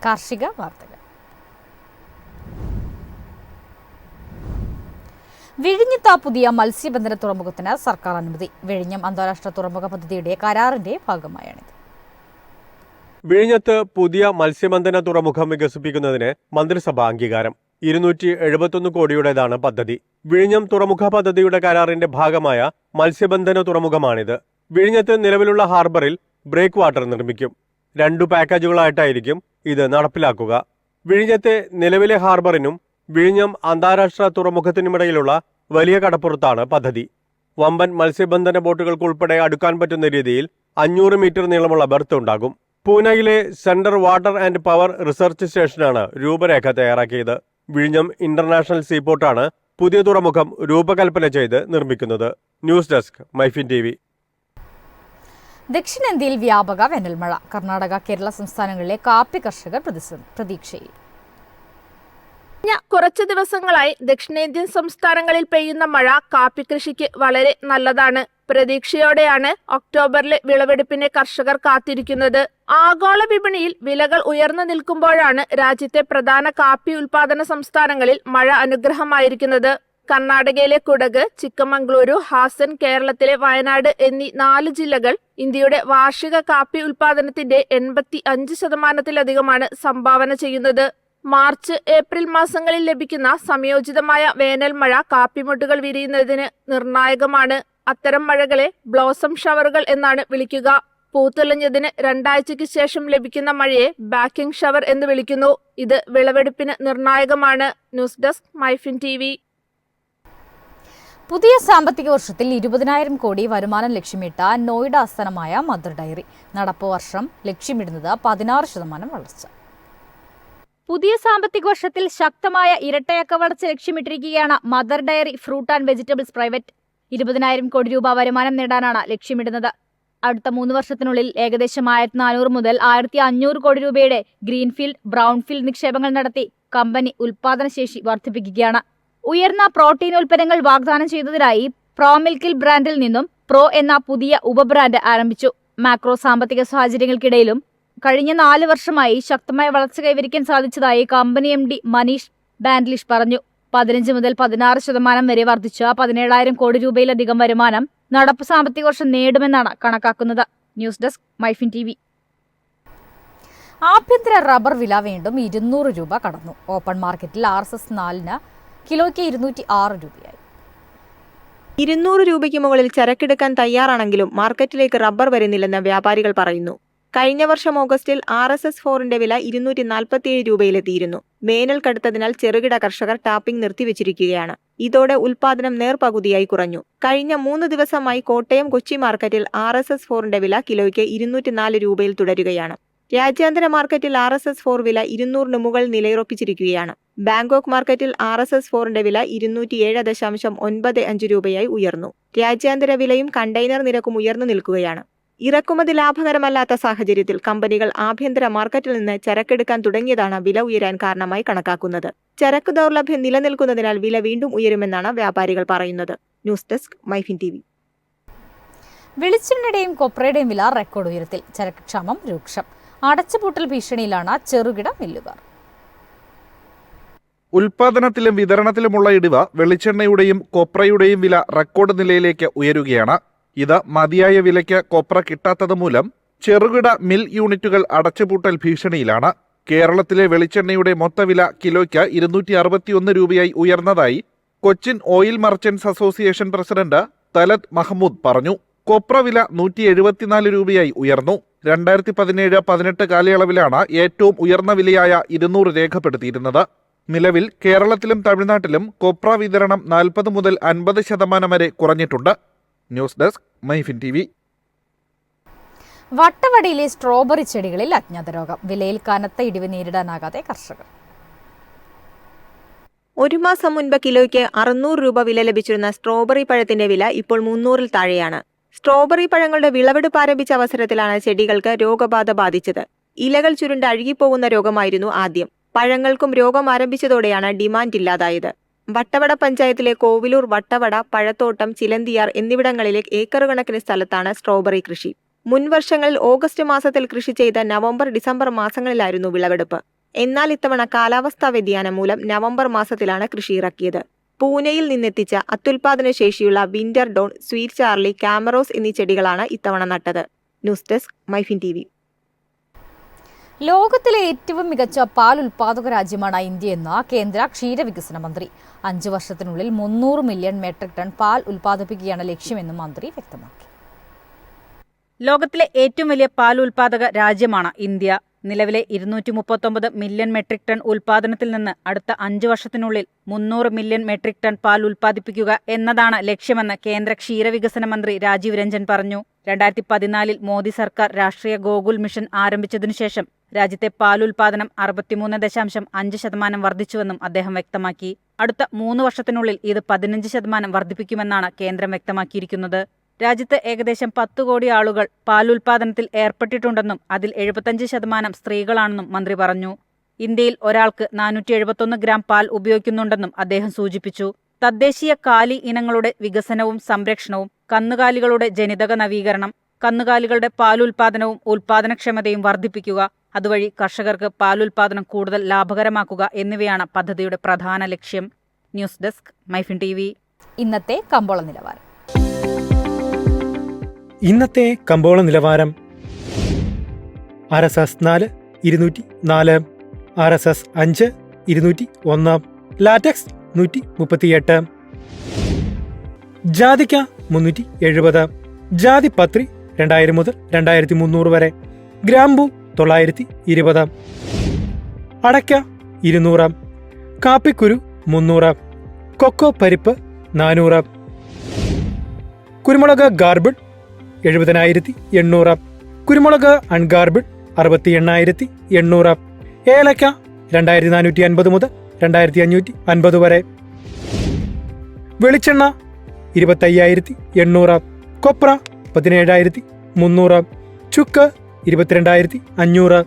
കാർഷിക വാർത്തകൾ. വിഴിഞ്ഞത്ത് പുതിയ മത്സ്യബന്ധന തുറമുഖത്തിന് സർക്കാർ അനുമതി. വിഴിഞ്ഞം അന്താരാഷ്ട്ര തുറമുഖ പദ്ധതിയുടെ കരാറിന്റെ ഭാഗമായാണിത്. വിഴിഞ്ഞത്ത് പുതിയ മത്സ്യബന്ധന തുറമുഖം വികസിപ്പിക്കുന്നതിന് മന്ത്രിസഭ അംഗീകാരം. 271 കോടിയുടേതാണ് പദ്ധതി. വിഴിഞ്ഞം തുറമുഖ പദ്ധതിയുടെ കരാറിന്റെ ഭാഗമായ മത്സ്യബന്ധന തുറമുഖമാണിത്. വിഴിഞ്ഞത്ത് നിലവിലുള്ള ഹാർബറിൽ ബ്രേക്ക് വാട്ടർ നിർമ്മിക്കും. 2 പാക്കേജുകളായിട്ടായിരിക്കും ഇത് നടപ്പിലാക്കുക. വിഴിഞ്ഞത്തെ നിലവിലെ ഹാർബറിനും വിഴിഞ്ഞം അന്താരാഷ്ട്ര തുറമുഖത്തിനുമിടയിലുള്ള വലിയ കടപ്പുറത്താണ് പദ്ധതി. വമ്പൻ മത്സ്യബന്ധന ബോട്ടുകൾക്കുൾപ്പെടെ അടുക്കാൻ പറ്റുന്ന രീതിയിൽ 500 മീറ്റർ നീളമുള്ള ബെർത്ത് ഉണ്ടാകും. പൂനെയിലെ centre water and power research സ്റ്റേഷനാണ് രൂപരേഖ തയ്യാറാക്കിയത്. വിഴിഞ്ഞം ഇന്റർനാഷണൽ സീപോർട്ടാണ് പുതിയ തുറമുഖം രൂപകൽപ്പന ചെയ്ത് നിർമ്മിക്കുന്നത്. News desk MyFin TV. ദക്ഷിണേന്ത്യയിൽ വ്യാപക വേനൽമഴ. കർണാടക, കേരള സംസ്ഥാനങ്ങളിലെ കാപ്പി കർഷകർ പ്രതീക്ഷയിൽ. കഴിഞ്ഞ കുറച്ചു ദിവസങ്ങളായി ദക്ഷിണേന്ത്യൻ സംസ്ഥാനങ്ങളിൽ പെയ്യുന്ന മഴ കാപ്പി കൃഷിക്ക് വളരെ നല്ലതാണ്. പ്രതീക്ഷയോടെയാണ് ഒക്ടോബറിലെ വിളവെടുപ്പിനെ കർഷകർ കാത്തിരിക്കുന്നത്. ആഗോള വിപണിയിൽ വിലകൾ ഉയർന്നു നിൽക്കുമ്പോഴാണ് രാജ്യത്തെ പ്രധാന കാപ്പി ഉൽപാദന സംസ്ഥാനങ്ങളിൽ മഴ അനുഗ്രഹമായിരിക്കുന്നത്. കർണാടകയിലെ കുടക്, ചിക്കമംഗളൂരു, ഹാസൻ, കേരളത്തിലെ വയനാട് എന്നീ 4 ജില്ലകൾ ഇന്ത്യയുടെ വാർഷിക കാപ്പി ഉൽപാദനത്തിന്റെ 85%-ലധികമാണ് സംഭാവന ചെയ്യുന്നത്. മാർച്ച്, ഏപ്രിൽ മാസങ്ങളിൽ ലഭിക്കുന്ന സംയോജിതമായ വേനൽ മഴ കാപ്പിമൊട്ടുകൾ വിരിയുന്നതിന് നിർണായകമാണ്. അത്തരം മഴകളെ ബ്ലോസം ഷവറുകൾ എന്നാണ് വിളിക്കുക. പൂത്തുലഞ്ഞതിന് 2 ആഴ്ചയ്ക്ക് ശേഷം ലഭിക്കുന്ന മഴയെ ബാക്കിംഗ് ഷവർ എന്ന് വിളിക്കുന്നു. ഇത് വിളവെടുപ്പിന് നിർണായകമാണ്. News desk MyFin TV. പുതിയ സാമ്പത്തിക വർഷത്തിൽ 20,000 കോടി വരുമാനം ലക്ഷ്യമിട്ട നോയിഡ ആസ്ഥാനമായ മദർ ഡയറി നടപ്പ് വർഷം ലക്ഷ്യമിടുന്നത് 16% വളർച്ച. പുതിയ സാമ്പത്തിക വർഷത്തിൽ ശക്തമായ ഇരട്ടയക്ക വളർച്ച ലക്ഷ്യമിട്ടിരിക്കുകയാണ് Mother Dairy Fruit and Vegetables Private. 20,000 കോടി രൂപ വരുമാനം നേടാനാണ് ലക്ഷ്യമിടുന്നത്. അടുത്ത 3 വർഷത്തിനുള്ളിൽ ഏകദേശം 1,400 മുതൽ 1,500 കോടി രൂപയുടെ ഗ്രീൻഫീൽഡ്, ബ്രൗൺഫീൽഡ് നിക്ഷേപങ്ങൾ നടത്തി കമ്പനി ഉൽപാദനശേഷി വർദ്ധിപ്പിക്കുകയാണ്. ഉയർന്ന പ്രോട്ടീൻ ഉൽപ്പന്നങ്ങൾ വാഗ്ദാനം ചെയ്തതിനായി പ്രോമിൽക്കിൽ ബ്രാൻഡിൽ നിന്നും പ്രോ എന്ന പുതിയ ഉപബ്രാൻഡ് ആരംഭിച്ചു. മാക്രോ സാമ്പത്തിക സാഹചര്യങ്ങൾക്കിടയിലും കഴിഞ്ഞ 4 വർഷമായി ശക്തമായ വളർച്ച കൈവരിക്കാൻ സാധിച്ചതായി കമ്പനി MD മനീഷ് ബാൻഡ്ലിഷ് പറഞ്ഞു. 15 മുതൽ 16% വരെ വർദ്ധിച്ച 17,000 കോടി രൂപയിലധികം വരുമാനം നടപ്പ് സാമ്പത്തിക വർഷം നേടുമെന്നാണ് കണക്കാക്കുന്നത്. News desk MyFin TV. ആഭ്യന്തര റബ്ബർ വില വീണ്ടും 200 രൂപ കടന്നു. ഓപ്പൺ മാർക്കറ്റിൽ RSS 4 കിലോയ്ക്ക് 206 രൂപയായി. 200 രൂപയ്ക്ക് മുകളിൽ ചരക്കെടുക്കാൻ തയ്യാറാണെങ്കിലും മാർക്കറ്റിലേക്ക് റബ്ബർ വരുന്നില്ലെന്ന് വ്യാപാരികൾ പറയുന്നു. കഴിഞ്ഞ വർഷം ഓഗസ്റ്റിൽ RSS 4ന്റെ വില 247 രൂപയിലെത്തിയിരുന്നു. വേനൽ കടുത്തതിനാൽ ചെറുകിട കർഷകർ ടാപ്പിംഗ് നിർത്തിവെച്ചിരിക്കുകയാണ്. ഇതോടെ ഉൽപാദനം നേർപകുതിയായി കുറഞ്ഞു. കഴിഞ്ഞ 3 ദിവസമായി കോട്ടയം, കൊച്ചി മാർക്കറ്റിൽ RSS 4ന്റെ വില കിലോയ്ക്ക് 204 രൂപയിൽ തുടരുകയാണ്. രാജ്യാന്തര മാർക്കറ്റിൽ RSS 4 വില 200-ന് മുകളിൽ നിലയുറപ്പിച്ചിരിക്കുകയാണ്. ബാങ്കോക്ക് മാർക്കറ്റിൽ RSS 4ന്റെ വില 207.95 രൂപയായി ഉയർന്നു. രാജ്യാന്തര വിലയും കണ്ടെയ്നർ നിരക്കും ഉയർന്നു നിൽക്കുകയാണ്. ഇറക്കുമതി ലാഭകരമല്ലാത്ത സാഹചര്യത്തിൽ കമ്പനികൾ ആഭ്യന്തര മാർക്കറ്റിൽ നിന്ന് ചരക്കെടുക്കാൻ തുടങ്ങിയതാണ് വില ഉയരാൻ കാരണമായി കണക്കാക്കുന്നത്. ചരക്ക് ദൗർലഭ്യം നിലനിൽക്കുന്നതിനാൽ വില വീണ്ടും ഉയരുമെന്നാണ് വ്യാപാരികൾ പറയുന്നത്. News desk MyFin TV. വെളിച്ചെണ്ണയുടെയും കൊപ്രയുടെയും വില റെക്കോർഡ് ഉയരത്തിൽ. ചരക്ക് ക്ഷാമം രൂക്ഷം. അടച്ചുപൂട്ടൽ ഭീഷണിയിലാണ് ചെറുകിട മില്ലുകാർ. ഉൽപാദനത്തിലും വിതരണത്തിലുമുള്ള ഇടിവ് വെളിച്ചെണ്ണയുടെയും കൊപ്രയുടെയും വില റെക്കോർഡ് നിലയിലേക്ക് ഉയരുകയാണ്. ഇത് മതിയായ വിലയ്ക്ക് കൊപ്ര കിട്ടാത്തത് മൂലം ചെറുകിട മിൽ യൂണിറ്റുകൾ അടച്ചുപൂട്ടൽ ഭീഷണിയിലാണ്. കേരളത്തിലെ വെളിച്ചെണ്ണയുടെ മൊത്തവില കിലോയ്ക്ക് 261 രൂപയായി ഉയർന്നതായി Cochin oil merchants association president Talat Mahmood പറഞ്ഞു. കൊപ്ര വില 174 രൂപയായി ഉയർന്നു. 2017-18 കാലയളവിലാണ് ഏറ്റവും ഉയർന്ന വിലയായ 200 രേഖപ്പെടുത്തിയിരുന്നത്. നിലവിൽ കേരളത്തിലും തമിഴ്നാട്ടിലും കൊപ്ര വിതരണം 40 മുതൽ 50% വരെ കുറഞ്ഞിട്ടുണ്ട്. News desk MyFin TV. വട്ടവടയിലെ സ്ട്രോബെറി ചെടികളിൽ അജ്ഞാത രോഗം. വിലയിൽ കനത്ത ഇടിവ് നേരിടാനാകാതെ കർഷകർ. 1 മാസം മുൻപ് കിലോയ്ക്ക് 600 രൂപ വില ലഭിച്ചിരുന്ന സ്ട്രോബെറി പഴത്തിന്റെ വില ഇപ്പോൾ 300-ൽ താഴെയാണ്. സ്ട്രോബെറി പഴങ്ങളുടെ വിളവെടുപ്പ് ആരംഭിച്ച അവസരത്തിലാണ് ചെടികൾക്ക് രോഗബാധ ബാധിച്ചത്. ഇലകൾ ചുരുണ്ട് അഴുകിപ്പോകുന്ന രോഗമായിരുന്നു ആദ്യം. പഴങ്ങൾക്കും രോഗം ആരംഭിച്ചതോടെയാണ് ഡിമാൻഡ് ഇല്ലാതായത്. വട്ടവട പഞ്ചായത്തിലെ കോവിലൂർ, വട്ടവട, പഴത്തോട്ടം, ചിലന്തിയാർ എന്നിവിടങ്ങളിലെ ഏക്കർ കണക്കിന് സ്ഥലത്താണ് സ്ട്രോബെറി കൃഷി. മുൻവർഷങ്ങളിൽ ഓഗസ്റ്റ് മാസത്തിൽ കൃഷി ചെയ്ത നവംബർ ഡിസംബർ മാസങ്ങളിലായിരുന്നു വിളവെടുപ്പ്. എന്നാൽ ഇത്തവണ കാലാവസ്ഥാ വ്യതിയാനം മൂലം നവംബർ മാസത്തിലാണ് കൃഷി ഇറക്കിയത്. പൂനെയിൽ നിന്നെത്തിച്ച അത്യുൽപാദന ശേഷിയുള്ള Winter Dawn, Sweet Charlie, Camarosa എന്നീ ചെടികളാണ് ഇത്തവണ നട്ടത്. News desk MyFin TV. ലോകത്തിലെ ഏറ്റവും മികച്ച പാൽ ഉൽപാദക രാജ്യമാണ് ഇന്ത്യയെന്ന് കേന്ദ്ര ക്ഷീരവികസന മന്ത്രി. 5 വർഷത്തിനുള്ളിൽ 300 മില്യൺ മെട്രിക് ടൺ പാൽ ഉൽപ്പാദിപ്പിക്കുകയാണ് ലക്ഷ്യമെന്നും മന്ത്രി വ്യക്തമാക്കി. ലോകത്തിലെ ഏറ്റവും വലിയ പാൽ ഉൽപാദക രാജ്യമാണ് ഇന്ത്യ. നിലവിലെ 239 മില്യൺ മെട്രിക് ടൺ ഉൽപാദനത്തിൽ നിന്ന് അടുത്ത 5 വർഷത്തിനുള്ളിൽ 300 മില്യൺ മെട്രിക് ടൺ പാൽ ഉൽപ്പാദിപ്പിക്കുക എന്നതാണ് ലക്ഷ്യമെന്ന് കേന്ദ്ര ക്ഷീരവികസന മന്ത്രി രാജീവ് രഞ്ജൻ പറഞ്ഞു. 2014 മോദി സർക്കാർ രാഷ്ട്രീയ ഗോകുൽ മിഷൻ ആരംഭിച്ചതിനുശേഷം രാജ്യത്തെ പാൽ ഉൽപാദനം 63.5% വർദ്ധിച്ചുവെന്നും അദ്ദേഹം വ്യക്തമാക്കി. അടുത്ത 3 വർഷത്തിനുള്ളിൽ ഇത് 15% വർദ്ധിപ്പിക്കുമെന്നാണ് കേന്ദ്രം വ്യക്തമാക്കിയിരിക്കുന്നത്. രാജ്യത്ത് ഏകദേശം 10 കോടി ആളുകൾ പാലുൽപാദനത്തിൽ ഏർപ്പെട്ടിട്ടുണ്ടെന്നും അതിൽ 75% സ്ത്രീകളാണെന്നും മന്ത്രി പറഞ്ഞു. ഇന്ത്യയിൽ ഒരാൾക്ക് 471 ഗ്രാം പാൽ ഉപയോഗിക്കുന്നുണ്ടെന്നും അദ്ദേഹം സൂചിപ്പിച്ചു. തദ്ദേശീയ കാലി ഇനങ്ങളുടെ വികസനവും സംരക്ഷണവും, കന്നുകാലികളുടെ ജനിതക നവീകരണം, കന്നുകാലികളുടെ പാലുൽപാദനവും ഉൽപാദനക്ഷമതയും വർദ്ധിപ്പിക്കുക, അതുവഴി കർഷകർക്ക് പാലുൽപാദനം കൂടുതൽ ലാഭകരമാക്കുക എന്നിവയാണ് പദ്ധതിയുടെ പ്രധാന ലക്ഷ്യം. News desk MyFin TV. ഇന്നത്തെ കമ്പോള നിലവാരം. ഇന്നത്തെ കമ്പോള നിലവാരം: RSS 4 204, RSS 5 201, ലാറ്റക്സ് 138, ജാതിക്ക 370, ജാതിപത്രി 2000 മുതൽ 2300 വരെ, ഗ്രാമ്പു 920, അടയ്ക്ക 200, കാപ്പിക്കുരു 300, കൊക്കോ പരിപ്പ് 400, കുരുമുളക് ഗാർബിഡ് 70,800, കുരുമുളക് അൺഗാർബിഡ് 68,800, ഏലക്ക 2,450 മുതൽ 2,550 വരെ, വെളിച്ചെണ്ണ 25,800, കൊപ്ര 17,300, ചുക്ക് 22,500.